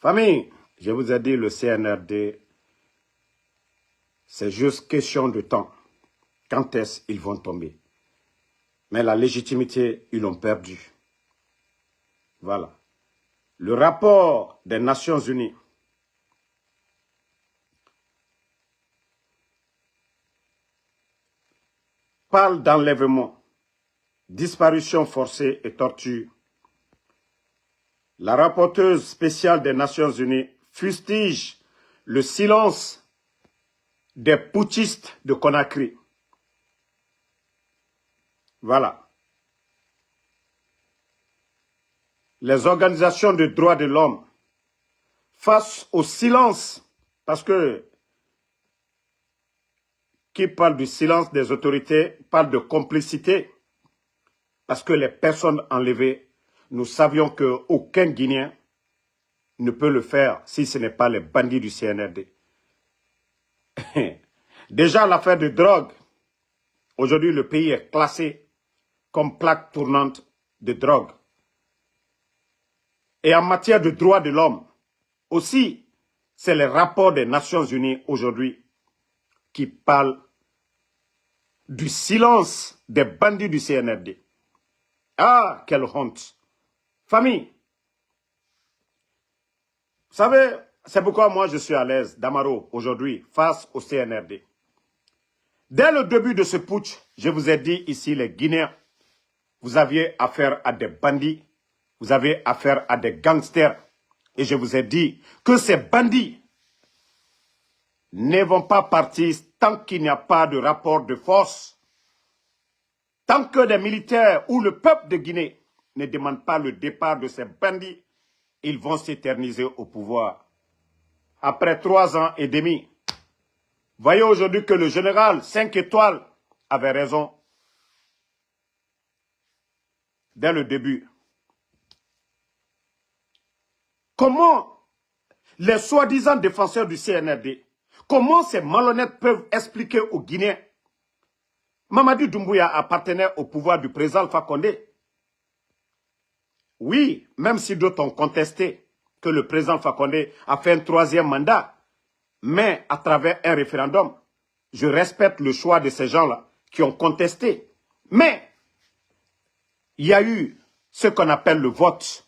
Famille, je vous ai dit, le CNRD, c'est juste question de temps. Quand est-ce qu'ils vont tomber? Mais la légitimité, ils l'ont perdue. Voilà. Le rapport des Nations Unies parle d'enlèvement, disparition forcée et torture. La rapporteuse spéciale des Nations Unies fustige le silence des putschistes de Conakry. Voilà. Les organisations de droits de l'homme, face au silence, parce que qui parle du silence des autorités parle de complicité, parce que les personnes enlevées, nous savions qu'aucun Guinéen ne peut le faire si ce n'est pas les bandits du CNRD. Déjà, l'affaire de drogue, aujourd'hui, le pays est classé comme plaque tournante de drogue. Et en matière de droits de l'homme, aussi, c'est les rapports des Nations Unies aujourd'hui qui parlent du silence des bandits du CNRD. Ah, quelle honte! Famille, vous savez, c'est pourquoi moi je suis à l'aise, Damaro, aujourd'hui, face au CNRD. Dès le début de ce putsch, je vous ai dit ici, les Guinéens, vous aviez affaire à des bandits, vous avez affaire à des gangsters. Et je vous ai dit que ces bandits ne vont pas partir tant qu'il n'y a pas de rapport de force. Tant que les militaires ou le peuple de Guinée ne demandent pas le départ de ces bandits, ils vont s'éterniser au pouvoir. Après 3 ans et demi, voyez aujourd'hui que le général 5 étoiles avait raison dès le début. Comment les soi-disant défenseurs du CNRD, comment ces malhonnêtes peuvent expliquer aux Guinéens? Mamadi Doumbouya appartenait au pouvoir du président Alpha Condé. Oui, même si d'autres ont contesté que le président Alpha Condé a fait un 3e mandat, mais à travers un référendum. Je respecte le choix de ces gens-là qui ont contesté. Mais il y a eu ce qu'on appelle le vote.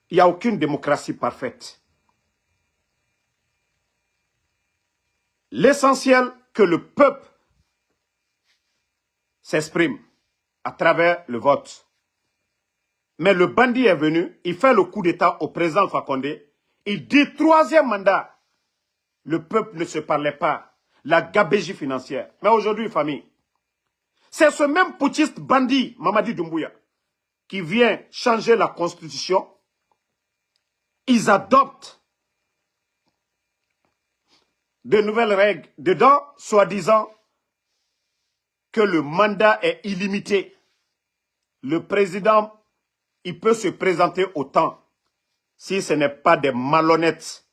Il n'y a aucune démocratie parfaite. L'essentiel, que le peuple s'exprime à travers le vote. Mais le bandit est venu, il fait le coup d'État au président Alpha Condé. Il dit 3e mandat. Le peuple ne se parlait pas. La gabegie financière. Mais aujourd'hui, famille, c'est ce même putschiste bandit, Mamadi Doumbouya, qui vient changer la constitution. Ils adoptent de nouvelles règles dedans, soi-disant que le mandat est illimité. Le président, il peut se présenter autant si ce n'est pas des malhonnêtes,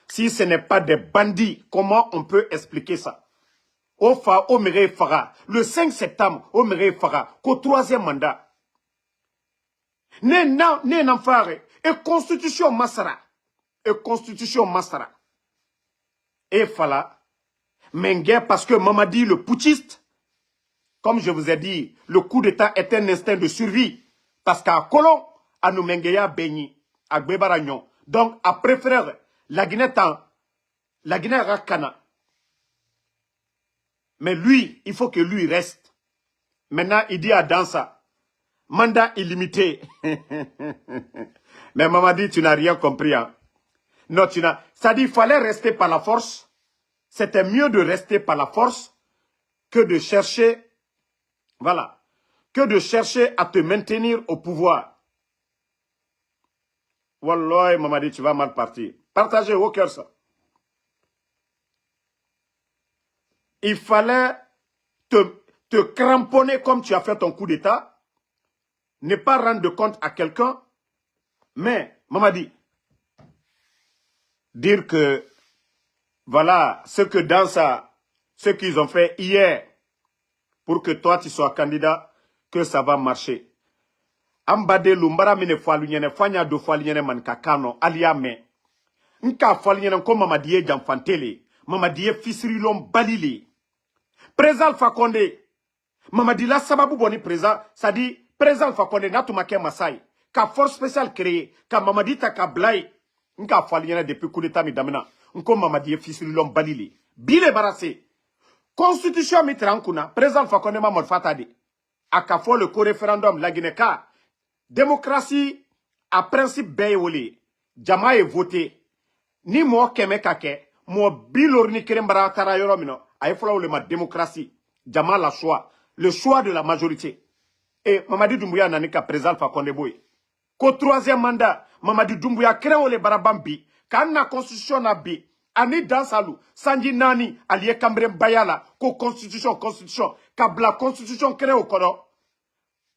si ce n'est pas des bandits. Comment on peut expliquer ça? Au Méré Farah, le 5 septembre, au Méré Farah, qu'au 3e mandat. Né n'enfare, et constitution Massara, et Fala, Mengue, parce que Mamadi, le putschiste, comme je vous ai dit, le coup d'État est un instinct de survie. Parce qu'à Colon, à nous Mengeya Beni, à Gbebaragnon. Donc, à préférer la Guinée Rakana. Mais lui, il faut que lui reste. Maintenant, il dit à Dansa, mandat illimité. Mais Mamadi, tu n'as rien compris. Hein? Non, tu n'as... Ça dit, il fallait rester par la force. C'était mieux de rester par la force que de chercher... Voilà. Que de chercher à te maintenir au pouvoir. Wallah, Mamadi, tu vas mal partir. Partagez au cœur ça. Il fallait te cramponner comme tu as fait ton coup d'État. Ne pas rendre compte à quelqu'un. Mais, Mamadi, dire que, voilà, ce qu'ils ont fait hier, pour que toi tu sois candidat, que ça va marcher. Ambade lumbara mine falu nyene fanya do falu nyene man kakano aliame. Nka falu nyene ko Mamadiye Jamfantele. Mamadiye Fisirilom Balili. Président Alpha Condé. Mamadi la sababu boni président. Ça dit, président Alpha Condé natumake Masai. Ka force spéciale créée. Ka Mamadi taka blai. Nka falu nyene depuis coup d'état mi damina. Nko Mamadiye Fisirilom Balili. Bile barase. Constitution mitrankuna. Président Alpha Condé Mamad Fatadi. Akafo le co-référendum la Guinée-Ka. Démocratie à principe beyole. Jama est voté. Ni mo keme kake. Mo bilorni kerembara tara yoromino. Aïfla ou le ma démocratie. Jama la choix. Le choix de la majorité. Et Mamadi Doumbouya nanika président Alpha Condé boy. Qu'au troisième mandat, Mamadi Doumbouya crée le barabambi. Kana constitution na bi. Ani dansalou. Sanji nani. Aliye kambrem bayala. Ko constitution. Kabla constitution crée au kono.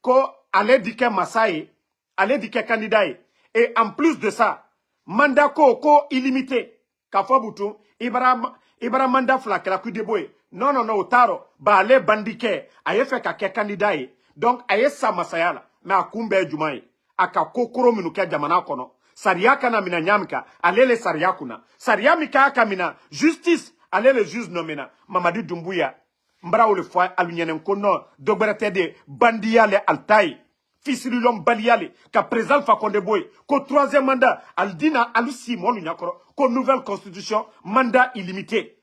Ko allait dire Massaï, allait dire candidat. Et en plus de ça, mandat ko illimité. Kafobutu, Ibara mandat flakera ku deboye. Non, otaro. Ba ale bandike. Aye fait kake candidat. Donc, aye sa Masayala. Mais a kumbe jumaye. Aka kokoro minuke jamana kono. Sariaka na mina nyamika. Alele sariakuna. Sariamika aka mina. Justice. Alele juge nomena. Mamadi Doumbouya. Mbra ou le foie alunyenen kono dogberete de bandiyale altai fisirilom baliyale ka président Alpha Condé boy ko troisième mandat aldina alusi molu nyakoro ko nouvelle constitution mandat illimité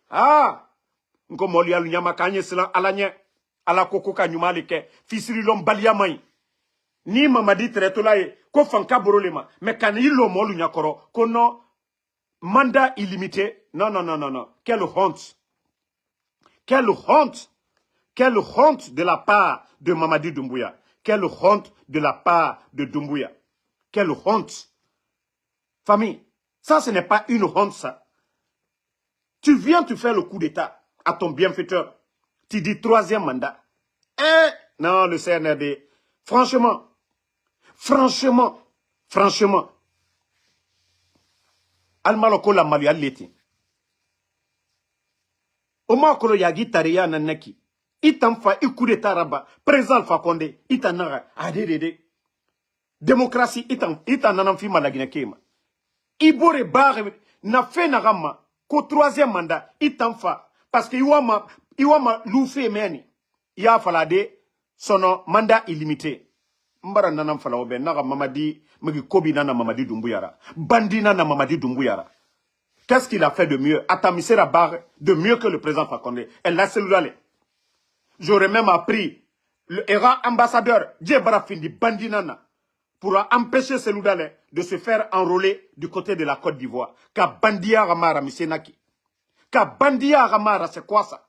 nko molu alunyama kanye silan alanye ala koko ka nyumale ke fisirilom baliyamai ni Mamadi tretolaye ko fanka borolema mais kan yilo molu nyakoro ko no mandat illimité non quelle honte. Quelle honte! Quelle honte de la part de Mamadi Doumbouya! Quelle honte de la part de Doumbouya! Quelle honte! Famille, ça ce n'est pas une honte ça. Tu viens te faire le coup d'état à ton bienfaiteur. Tu dis troisième mandat. Non, le CNRD. Franchement. Almaloko la malu aleti. Oma kolo yagi tariya nanaki. Itam fa coup d'état raba. Président Alpha Condé. Itan naga. Adedede. Démocratie. Itan nanamfi malagina kema. Ibore bare. Na fe nagama. Ko troisième mandat. Itam fa. Parce que iwama loufe meni. Ya falade. Sono mandat illimité. Mbara nanam fala obe. Naga Mamadi. Megi kobi nana Mamadi Doumbouya. Bandi nana Mamadi Doumbouya. Qu'est-ce qu'il a fait de mieux? Atamisera barre de mieux que le président Alpha Condé. Elle a cellulaire. J'aurais même appris le era ambassadeur Djebara Findi Bandinana pour empêcher cellulaire de se faire enrôler du côté de la Côte d'Ivoire. Ka Bandia Ramara Misenaki. Ka Bandia Ramara, c'est quoi ça?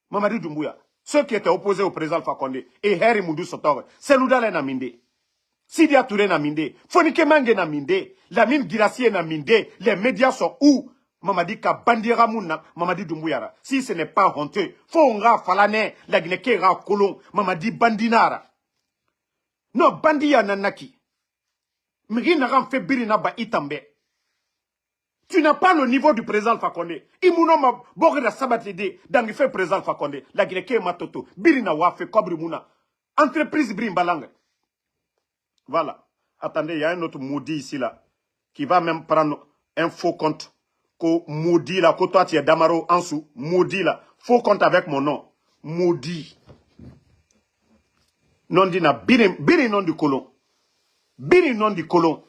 Mamadi Doumbouya. Ceux qui étaient opposés au président Alpha Condé et Harry Moudou Sotore, cellulaire n'a minde. Sidia Touré n'a minde. Fonike Mange n'a minde. Lamine Girassi n'a minde. Les médias sont où? Mamadi ka bandira mouna, Mamadi Doumbouya. Si ce n'est pas honteux, faut on falane, la Guinée ra kolon, Mamadi bandinara. Non, bandia nanaki. Miri n'a fait birina ba itambe. Tu n'as pas le niveau du président Alpha Condé. Imouno ma bori la sabatide, dans fait président Alpha Condé, la Guinée matoto, birina wafe kobri mouna. Entreprise brimbalang. Voilà. Attendez, il y a un autre maudit ici là, qui va même prendre un faux compte. Ko maudit là, que toi tu es Damaro en dessous, maudit là, faux compte avec mon nom, maudit. Non dina, biri non du colon. Biri non du colon.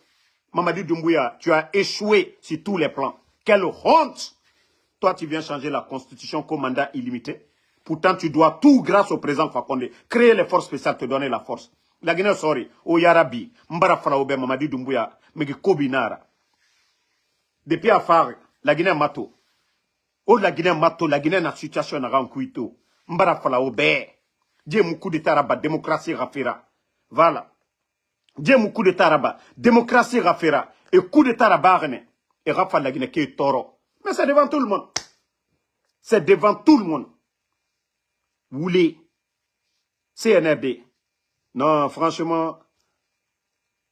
Mamadi Doumbouya, tu as échoué sur tous les plans. Quelle honte! Toi tu viens changer la constitution comme mandat illimité. Pourtant tu dois tout grâce au président Alpha Condé. Créer les forces spéciales, te donner la force. La Guinée, sorry, o Yarabi, Mbara Faraoube, Mamadi Doumbouya, Megi Kobinara. Depuis Afar, la Guinée Mato. O la Guinée Mato, la Guinée na situation na Rankuito. Mbara Faraoube. Dieu moukou de Taraba, démocratie rafera. Voilà. Dieu moukou de Taraba, démocratie rafera. Et coup de Taraba, et Rafa la Guinée qui est toro. Mais c'est devant tout le monde. C'est devant tout le monde. Vous voulez. CNRD. Non, franchement,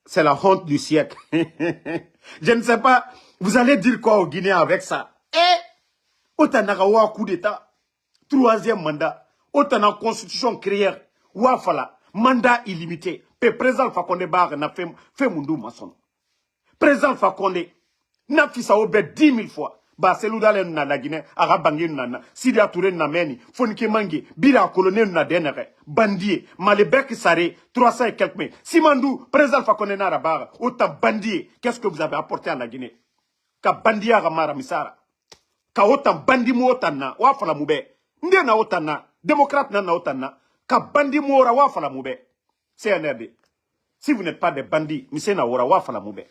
c'est la honte du siècle. Je ne sais pas, vous allez dire quoi aux Guinéens avec ça? Otanaga coup d'état, troisième mandat, Otana constitution créée, Wafala, mandat illimité. président Fakonde bar na fait mundu mason. Président Fakonde na fisa obe 10 000 fois. Ba seludale na la Guinée, arabangi na Sidia Touré na meni, Fonike Mangi, Bira colonel na denere, bandier, Malebek Saré, 300 et quelques mille. Simandou, président Fakonde na rabar, autant bandier, qu'est-ce que vous avez apporté à la Guinée? Ka bandia ramara misara. Ka autant bandi mo otana, wa fala moube. Nde na otana, démocrate na otana, ka bandi mo ora wa fala moube. CNRD. Si vous n'êtes pas des bandits, mise na ora wa fala moube.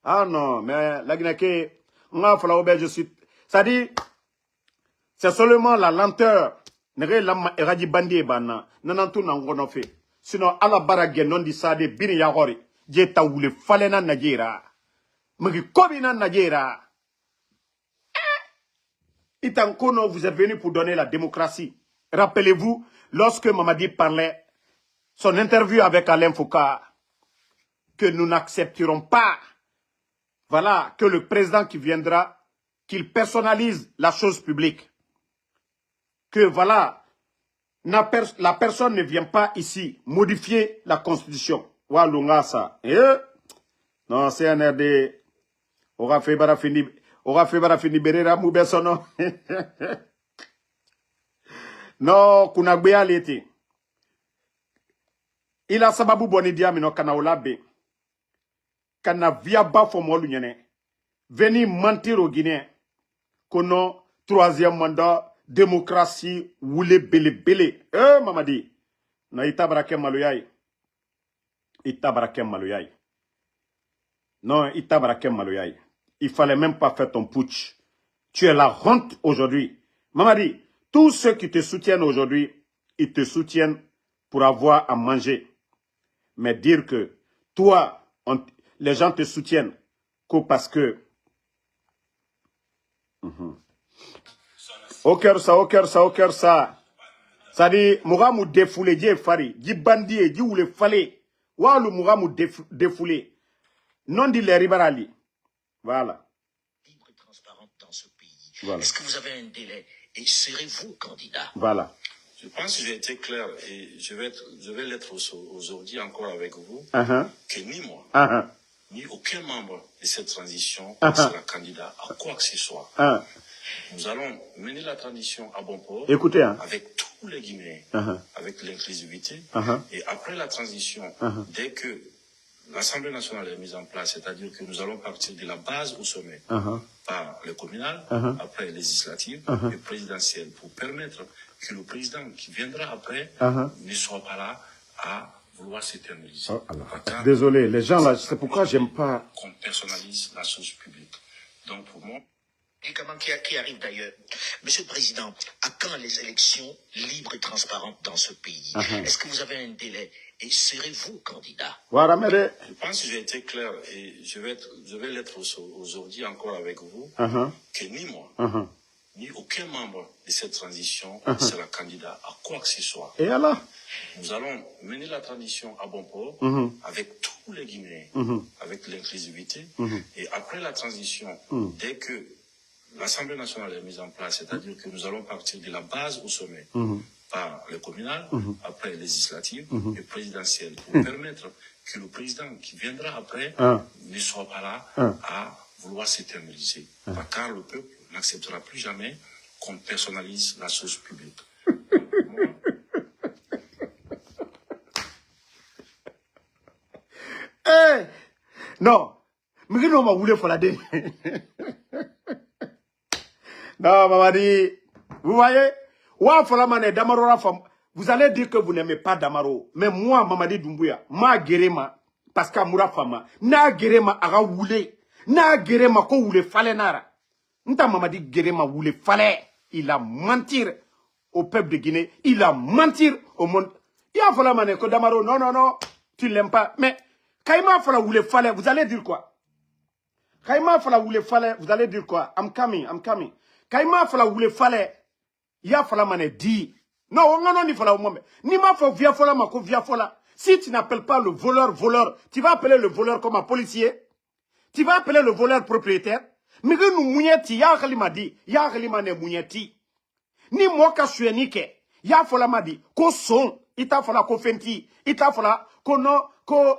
Ah non, mais la Guinée je suis. Ça dit, c'est seulement la lenteur. Eradi bandi bana. Nanantou n'angono fait. Sinon, à la barage non di sade bini yagori. Jeta ou le falena najera. Magi kobina najera. Itankono, vous êtes venu pour donner la démocratie. Rappelez-vous, lorsque Mamadi parlait, son interview avec Alain Foucault, que nous n'accepterons pas. Voilà, que le président qui viendra, qu'il personnalise la chose publique. Que voilà, la personne ne vient pas ici modifier la constitution. Walunga ça. Non, CNRD, aura fait barafini berera moubesono. Non, kunagbeya leti. Il a sababu bonidia mino kana olabe. Kana via bafo molu nyene. Venir mentir aux Guinéens. Kono, troisième mandat, démocratie, woule bele bele. Mamadi. Na itabarakem maluyai. Itabarakem maluyai. Non, itabarakem maluyai. Il fallait même pas faire ton putsch. Tu es la honte aujourd'hui. Mamadi, tous ceux qui te soutiennent aujourd'hui, ils te soutiennent pour avoir à manger. Mais dire que toi, les gens te soutiennent que parce que... Au cœur ça. Ça dit, Mouramou défoulé, dit fari, dit bandit, dit où le fallait. Ouah, le Mouramou défoulé. Non dit les ribarali. Voilà. Libre et transparente dans ce pays. Voilà. Est-ce que vous avez un délai et serez-vous candidat? Voilà. Je pense que j'ai été clair et je vais l'être aujourd'hui encore avec vous, que ni moi, ni aucun membre de cette transition ne sera candidat à quoi que ce soit. Nous allons mener la transition à bon port. Écoutez, avec tous les Guinéens, avec l'inclusivité. Et après la transition, dès que l'Assemblée nationale est mise en place, c'est-à-dire que nous allons partir de la base au sommet, par le communal, après les législatives et présidentielles, pour permettre que le président qui viendra après ne soit pas là à vouloir s'éterniser. Désolé, les gens là, c'est pourquoi j'aime pas qu'on personnalise la chose publique. Donc pour moi... Qui arrive d'ailleurs. Monsieur le Président, à quand les élections libres et transparentes dans ce pays? Est-ce que vous avez un délai et serez-vous candidat? Voilà, mais... Je pense que j'ai été clair et je vais l'être aujourd'hui encore avec vous, que ni moi, ni aucun membre de cette transition ne sera candidat à quoi que ce soit. Et alors? Nous allons mener la transition à bon port avec tous les Guinéens, avec l'inclusivité. Et après la transition, dès que l'Assemblée nationale est mise en place, c'est-à-dire que nous allons partir de la base au sommet, par le communal, après les législatives et présidentielles, pour permettre que le président qui viendra après ne soit pas là à vouloir s'éterniser. Car le peuple n'acceptera plus jamais qu'on personnalise la chose publique. Non, mais non, ma voulu faire la dé. Non, Mamadi, vous voyez, vous allez dire que vous n'aimez pas Damaro. Mais moi, Mamadi Doumbouya, ma gerema, parce qu'à Mourafama, na gerema aga woulé, na gerema ko woulé fallait nara. Nta Mamadi gerema woulé fallait. Il a menti au peuple de Guinée, il a menti au monde. Il a fallu mané que Damaro, non, tu l'aimes pas. Mais, Kaima fala woulé fallait, vous allez dire quoi? Kaima fala woulé fallait, vous allez dire quoi? I'm coming. Kaima fala woulé fallait. Ya fala mané dit. Non, on ni fala au ni ma faut via fola ma ko via fola. Si tu n'appelles pas le voleur, tu vas appeler le voleur comme un policier. Tu vas appeler le voleur propriétaire. Mais que nous mouilleti, ya khalima dit, ya khalima ne mouilleti. Ni moi ka suenike. Ya fola ma dit, ko son, Il t'a fallu qu'on fenti. Il t'a fallu qu'on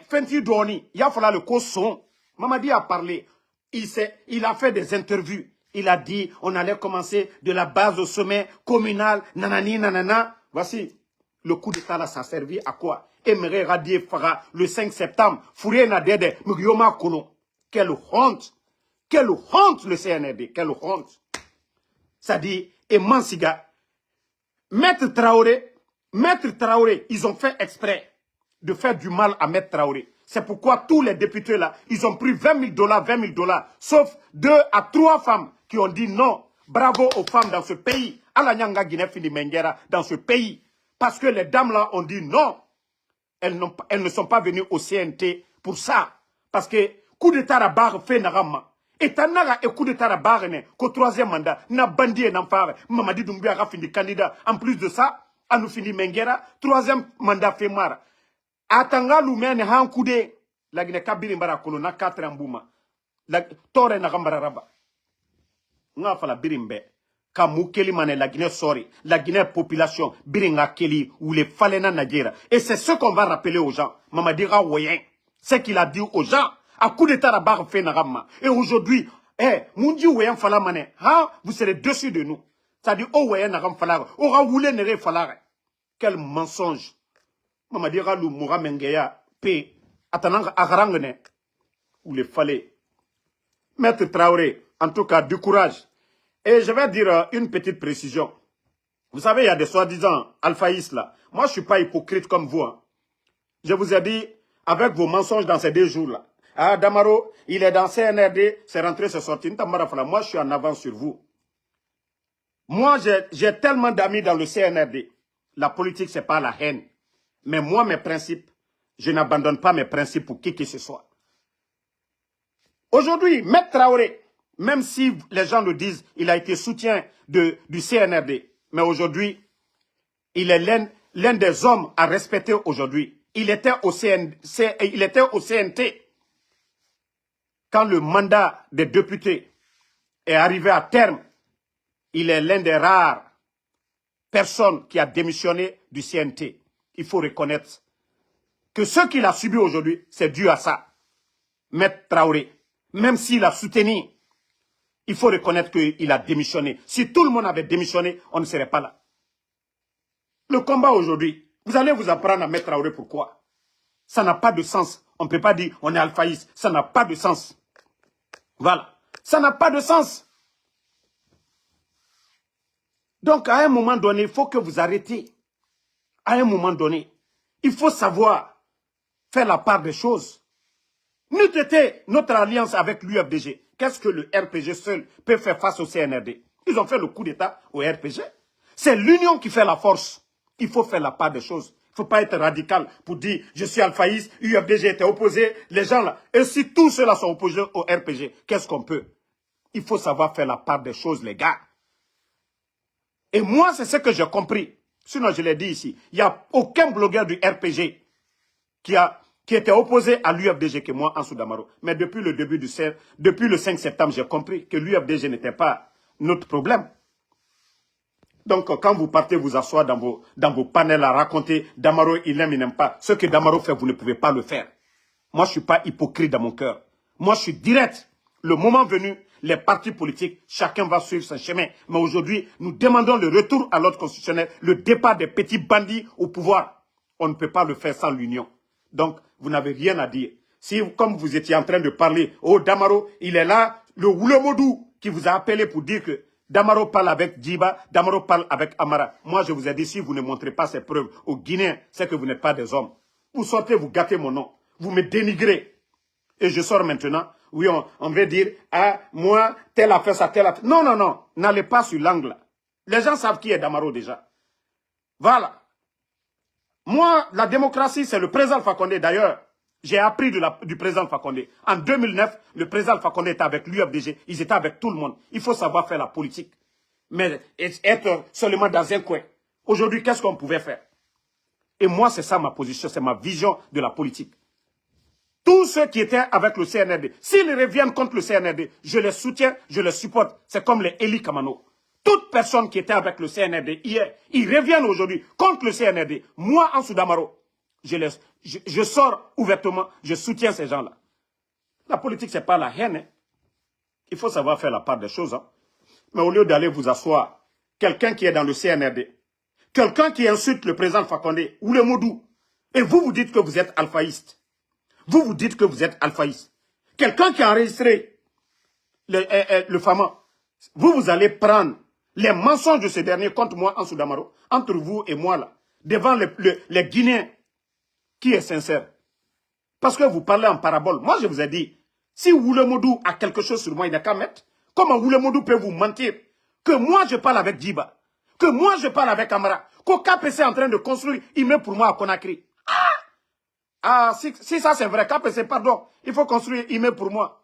fenti doni. Il a fallu le qu'on son. Mamadi a parlé. Il a fait des interviews. Il a dit, on allait commencer de la base au sommet communal, nanani, nanana. Voici, le coup d'État là, ça a servi à quoi? Emere Radie Fara, le 5 septembre, Fourier Nadede, Mugiyoma Kono. Quelle honte! Quelle honte le CNRD, quelle honte! Ça dit, et Mansiga, Maître Traoré, ils ont fait exprès de faire du mal à Maître Traoré. C'est pourquoi tous les députés là, ils ont pris 20 000 $, sauf 2 à 3 femmes qui ont dit non. Bravo aux femmes dans ce pays. Alanyanga Guinée Fini Mengera dans ce pays. Parce que les dames là ont dit non. Elles ne sont pas venues au CNT pour ça. Parce que coup d'état à barre fait narama. Et tanaga et coup d'état à barre qu'au 3e mandat, n'a bandit et n'a pas. Mamadi Doumbia a fini candidat. En plus de ça, à nous fini Mengera, 3e mandat fait mara. Atanga lumene han kude la Guinée kabiri mbara kono na 4 ambuma la tore na gambara raba nga fala birimbe ka mukeli mané la Guinée sori la Guinée population biringa keli ou les falena Nigeria et c'est ce qu'on va rappeler aux gens Mamadi Rawoyen c'est qu'il a dit aux gens à coup d'état la barre fait narama et aujourd'hui mundi Woyen fala mané vous serez dessus de nous ça dit oh Woyen nagam fala ora voulé nere fala quel mensonge Mamadi Ralou Moura Mengeya, P. Atanang Agarangene, où il fallait. Maître Traoré, en tout cas, du courage. Et je vais dire une petite précision. Vous savez, il y a des soi-disant alphaïstes là. Moi, je ne suis pas hypocrite comme vous. Hein. Je vous ai dit, avec vos mensonges dans ces 2 jours-là. Ah, Damaro, il est dans CNRD, c'est rentré, c'est sorti. Moi, je suis en avance sur vous. Moi, j'ai tellement d'amis dans le CNRD. La politique, ce n'est pas la haine. Mais moi, mes principes, je n'abandonne pas mes principes pour qui que ce soit. Aujourd'hui, Maître Traoré, même si les gens le disent, il a été soutien du CNRD. Mais aujourd'hui, il est l'un des hommes à respecter aujourd'hui. Il était au CNT. Quand le mandat des députés est arrivé à terme, il est l'un des rares personnes qui a démissionné du CNT. Il faut reconnaître que ce qu'il a subi aujourd'hui, c'est dû à ça. Maître Traoré, même s'il a soutenu, il faut reconnaître qu'il a démissionné. Si tout le monde avait démissionné, on ne serait pas là. Le combat aujourd'hui, vous allez vous apprendre à Maître Traoré pourquoi. Ça n'a pas de sens. On ne peut pas dire on est alphaïste. Ça n'a pas de sens. Voilà. Ça n'a pas de sens. Donc à un moment donné, il faut que vous arrêtez. À un moment donné, il faut savoir faire la part des choses. N'eût été notre alliance avec l'UFDG, qu'est-ce que le RPG seul peut faire face au CNRD? Ils ont fait le coup d'État au RPG. C'est l'union qui fait la force. Il faut faire la part des choses. Il ne faut pas être radical pour dire je suis alphaïste, UFDG était opposé, les gens là. Et si tous ceux-là sont opposés au RPG, qu'est-ce qu'on peut? Il faut savoir faire la part des choses, les gars. Et moi, c'est ce que j'ai compris. Sinon, je l'ai dit ici, il n'y a aucun blogueur du RPG qui était opposé à l'UFDG que moi, Ansou Damaro. Mais depuis le 5 septembre, j'ai compris que l'UFDG n'était pas notre problème. Donc, quand vous partez vous asseoir dans vos panels à raconter Damaro, il aime, il n'aime pas. Ce que Damaro fait, vous ne pouvez pas le faire. Moi, je ne suis pas hypocrite dans mon cœur. Moi, je suis direct. Le moment venu, les partis politiques, chacun va suivre son chemin. Mais aujourd'hui, nous demandons le retour à l'ordre constitutionnel, le départ des petits bandits au pouvoir. On ne peut pas le faire sans l'union. Donc, vous n'avez rien à dire. Si, comme vous étiez en train de parler, oh, Damaro, il est là, le Woulemodou qui vous a appelé pour dire que Damaro parle avec Djiba, Damaro parle avec Amara. Moi, je vous ai dit, si vous ne montrez pas ces preuves aux Guinéens, c'est que vous n'êtes pas des hommes. Vous sortez, vous gâtez mon nom. Vous me dénigrez. Et je sors maintenant. Oui, on veut dire, ah, moi, telle affaire, ça, telle affaire. Non, non, non. N'allez pas sur l'angle. Les gens savent qui est Damaro déjà. Voilà. Moi, la démocratie, c'est le président Alpha Condé. D'ailleurs, j'ai appris du président Alpha Condé. En 2009, le président Alpha Condé était avec l'UFDG. Ils étaient avec tout le monde. Il faut savoir faire la politique. Mais être seulement dans un coin. Aujourd'hui, qu'est-ce qu'on pouvait faire? Et moi, c'est ça ma position, c'est ma vision de la politique. Tous ceux qui étaient avec le CNRD, s'ils reviennent contre le CNRD, je les soutiens, je les supporte. C'est comme les Eli Kamano. Toute personne qui était avec le CNRD hier, ils reviennent aujourd'hui contre le CNRD. Moi, Ansou Damaro, je sors ouvertement, je soutiens ces gens-là. La politique, ce n'est pas la haine. Hein. Il faut savoir faire la part des choses. Hein. Mais au lieu d'aller vous asseoir, quelqu'un qui est dans le CNRD, quelqu'un qui insulte le président Fakonde ou le Modou, et vous dites que vous êtes alphaïste. Vous dites que vous êtes alphaïste. Quelqu'un qui a enregistré le Fama, vous allez prendre les mensonges de ce dernier contre moi, Ansou Damaro, entre vous et moi, là, devant les Guinéens, qui est sincère. Parce que vous parlez en parabole. Moi, je vous ai dit, si Oulemodou a quelque chose sur moi, il n'a qu'à mettre. Comment Oulemodou peut vous mentir? Que moi, je parle avec Djiba. Que moi, je parle avec Amara. Qu'au KPC est en train de construire immeuble pour moi à Conakry. Si ça c'est vrai, KPC, pardon, il faut construire immeuble pour moi.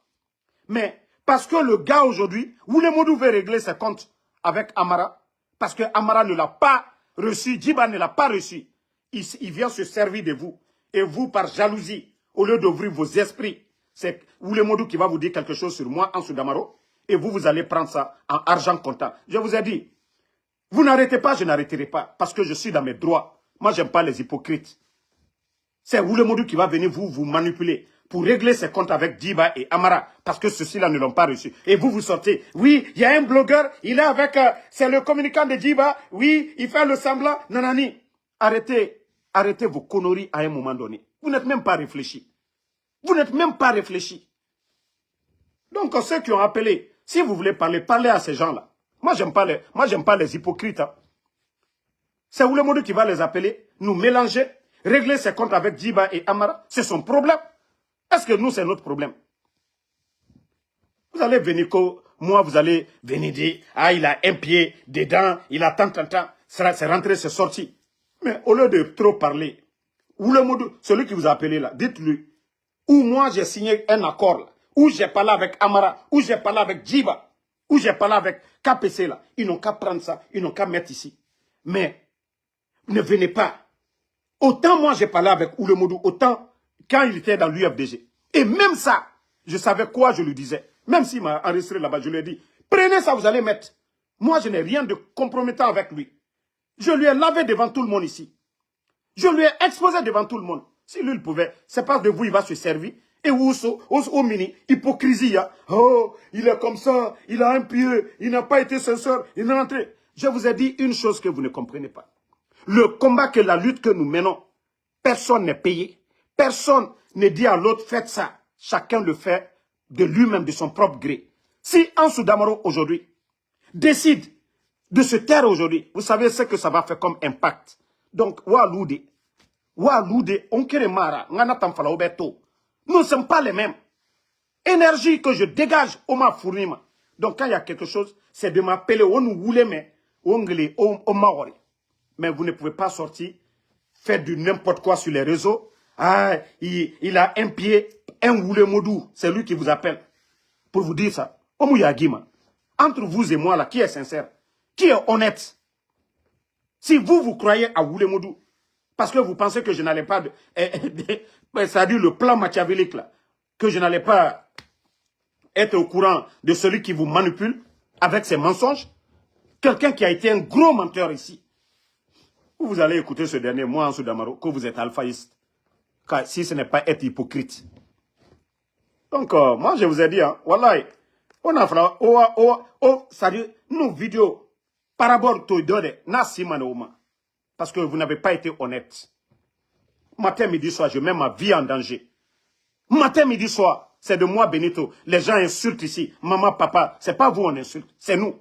Mais parce que le gars aujourd'hui, Oulemodou veut régler ses comptes avec Amara, parce que Amara ne l'a pas reçu, Djiba ne l'a pas reçu. Il vient se servir de vous. Et vous, par jalousie, au lieu d'ouvrir vos esprits, c'est Oulemodou qui va vous dire quelque chose sur moi, Ansou Damaro, et vous allez prendre ça en argent comptant. Je vous ai dit, vous n'arrêtez pas, je n'arrêterai pas, parce que je suis dans mes droits. Moi, j'aime pas les hypocrites. C'est Oulemodou qui va venir vous manipuler pour régler ses comptes avec Djiba et Amara, parce que ceux-ci-là ne l'ont pas reçu. Et vous sortez, oui, il y a un blogueur, il est avec, c'est le communicant de Djiba, oui, il fait le semblant, nanani. Arrêtez vos conneries à un moment donné. Vous n'êtes même pas réfléchi. Vous n'êtes même pas réfléchi. Donc, ceux qui ont appelé, si vous voulez parler, parlez à ces gens-là. Moi, j'aime pas les hypocrites. Hein. C'est Oulemodou qui va les appeler, nous mélanger, régler ses comptes avec Djiba et Amara. C'est son problème. Est-ce que nous, c'est notre problème? Vous allez venir, moi, vous allez venir dire, ah, il a un pied dedans, il a tant. C'est rentré, c'est sorti. Mais au lieu de trop parler, Oulemodou, celui qui vous a appelé là, dites-lui, où moi j'ai signé un accord là, où j'ai parlé avec Amara, où j'ai parlé avec Djiba, où j'ai parlé avec KPC là, ils n'ont qu'à prendre ça, ils n'ont qu'à mettre ici. Mais ne venez pas. Autant moi j'ai parlé avec Oulemodou, autant quand il était dans l'UFDG. Et même ça, je savais quoi je lui disais. Même s'il m'a enregistré là-bas, je lui ai dit, prenez ça, vous allez mettre. Moi je n'ai rien de compromettant avec lui. Je lui ai lavé devant tout le monde ici. Je lui ai exposé devant tout le monde. Si lui, il pouvait, c'est pas de vous, il va se servir. Et au mini, hypocrisie. Hein? Oh, il est comme ça, il a un pied, il n'a pas été sincère, il est rentré. Je vous ai dit une chose que vous ne comprenez pas. Le combat, que la lutte que nous menons, personne n'est payé. Personne ne dit à l'autre, faites ça. Chacun le fait de lui-même, de son propre gré. Si Ansou Damaro, aujourd'hui, décide de se taire aujourd'hui, vous savez ce que ça va faire comme impact. Donc, Waloude, Onkeremara, Nganatamfala Obeto, nous ne sommes pas les mêmes. Énergie que je dégage, on m'a fourni. Donc, quand il y a quelque chose, c'est de m'appeler, on nous voulait, mais on m'a. Mais vous ne pouvez pas sortir, faire du n'importe quoi sur les réseaux. Ah, il a un pied, un Oulemodou, c'est lui qui vous appelle. Pour vous dire ça. Omouyagima, entre vous et moi, là, qui est sincère? Qui est honnête? Si vous croyez à Oulemodou, parce que vous pensez que je n'allais pas, c'est-à-dire le plan machiavélique, là, que je n'allais pas être au courant de celui qui vous manipule avec ses mensonges, quelqu'un qui a été un gros menteur ici, vous allez écouter ce dernier, moi, Ansou Damaro, que vous êtes alphaïste, si ce n'est pas être hypocrite. Donc, moi, je vous ai dit, hein, wallahi, on a fait, c'est-à-dire, nos vidéos, parabole toidode na simanouma parce que vous n'avez pas été honnête. Matin, midi, soir, je mets ma vie en danger. Matin, midi, soir, c'est de moi, Benito. Les gens insultent ici. Maman, papa, c'est pas vous on insulte, c'est nous.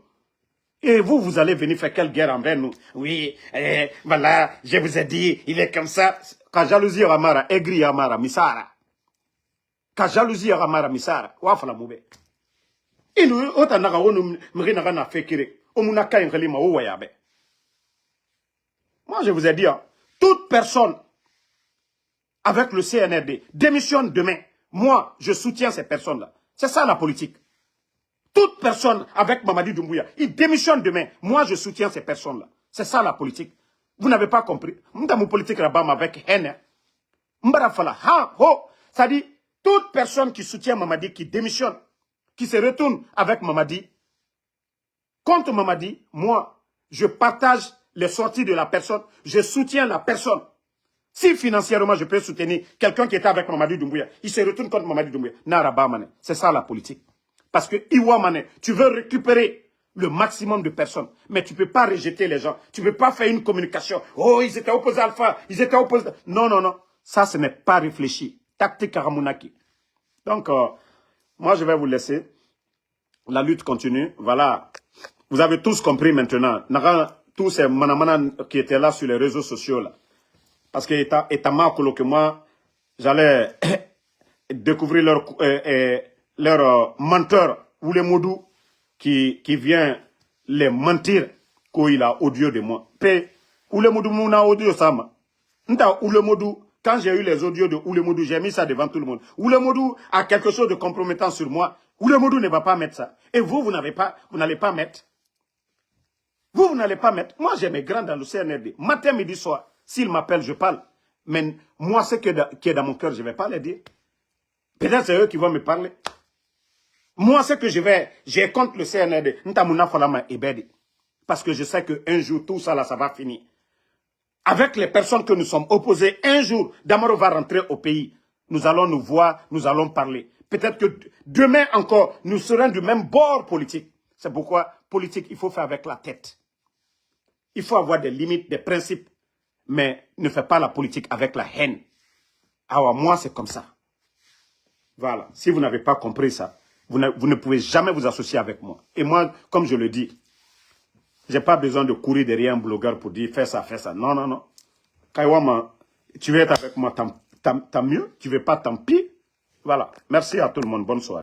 Et vous, vous allez venir faire quelle guerre envers nous? Oui, voilà, je vous ai dit, il est comme ça. Quand jalousie Ramara, aigri Ramara, misara. Quand jalousie Ramara, misara, wafala moube. Et nous, autant n'a pas fait kiri. Moi, je vous ai dit, hein, toute personne avec le CNRD démissionne demain. Moi, je soutiens ces personnes-là. C'est ça la politique. Toute personne avec Mamadi Doumbouya, il démissionne demain. Moi, je soutiens ces personnes-là. C'est ça la politique. Vous n'avez pas compris. M'damou politique rabam avec haine. M'barafala, ha, ho. Ça dit, toute personne qui soutient Mamadi, qui démissionne, qui se retourne avec Mamadi, Contre Mamadi, moi, je partage les sorties de la personne, je soutiens la personne. Si financièrement je peux soutenir quelqu'un qui était avec Mamadi Doumbouya, il se retourne contre Mamadi Doumbouya. Naraba Mané, c'est ça la politique. Parce que Iwa Mané, tu veux récupérer le maximum de personnes, mais tu ne peux pas rejeter les gens. Tu ne peux pas faire une communication. Oh, ils étaient opposés à Alpha, ils étaient opposés. Non, non, non. Ça, ce n'est pas réfléchi. Tactique Karamounaki. Donc, moi, je vais vous laisser. La lutte continue. Voilà. Vous avez tous compris maintenant. Tous ces manamana qui étaient là sur les réseaux sociaux, là. Parce que que moi, j'allais découvrir leur menteur, ou les Moudou, qui vient les mentir qu'il a audio de moi. Ou le Moudou, mon audio, ça m'a. Ou le Moudou, quand j'ai eu les audios de Oulemoudou, j'ai mis ça devant tout le monde. Oulemoudou a quelque chose de compromettant sur moi. Oulemoudou ne va pas mettre ça. Et vous n'allez pas mettre. Vous n'allez pas mettre. Moi, j'ai mes grands dans le CNRD. Matin, midi, soir. S'ils m'appellent, je parle. Mais moi, ce qui est dans mon cœur, je ne vais pas les dire. Peut-être c'est eux qui vont me parler. Moi, ce que j'ai contre le CNRD. Parce que je sais qu'un jour, tout ça, là, ça va finir. Avec les personnes que nous sommes opposées, un jour, Damaro va rentrer au pays. Nous allons nous voir, nous allons parler. Peut-être que demain encore, nous serons du même bord politique. C'est pourquoi, politique, il faut faire avec la tête. Il faut avoir des limites, des principes. Mais ne fais pas la politique avec la haine. Alors, moi, c'est comme ça. Voilà. Si vous n'avez pas compris ça, vous ne pouvez jamais vous associer avec moi. Et moi, comme je le dis, je n'ai pas besoin de courir derrière un blogueur pour dire fais ça, fais ça. Non, non, non. Kaiwama, tu veux être avec moi, tant mieux. Tu ne veux pas, tant pis. Voilà. Merci à tout le monde. Bonne soirée.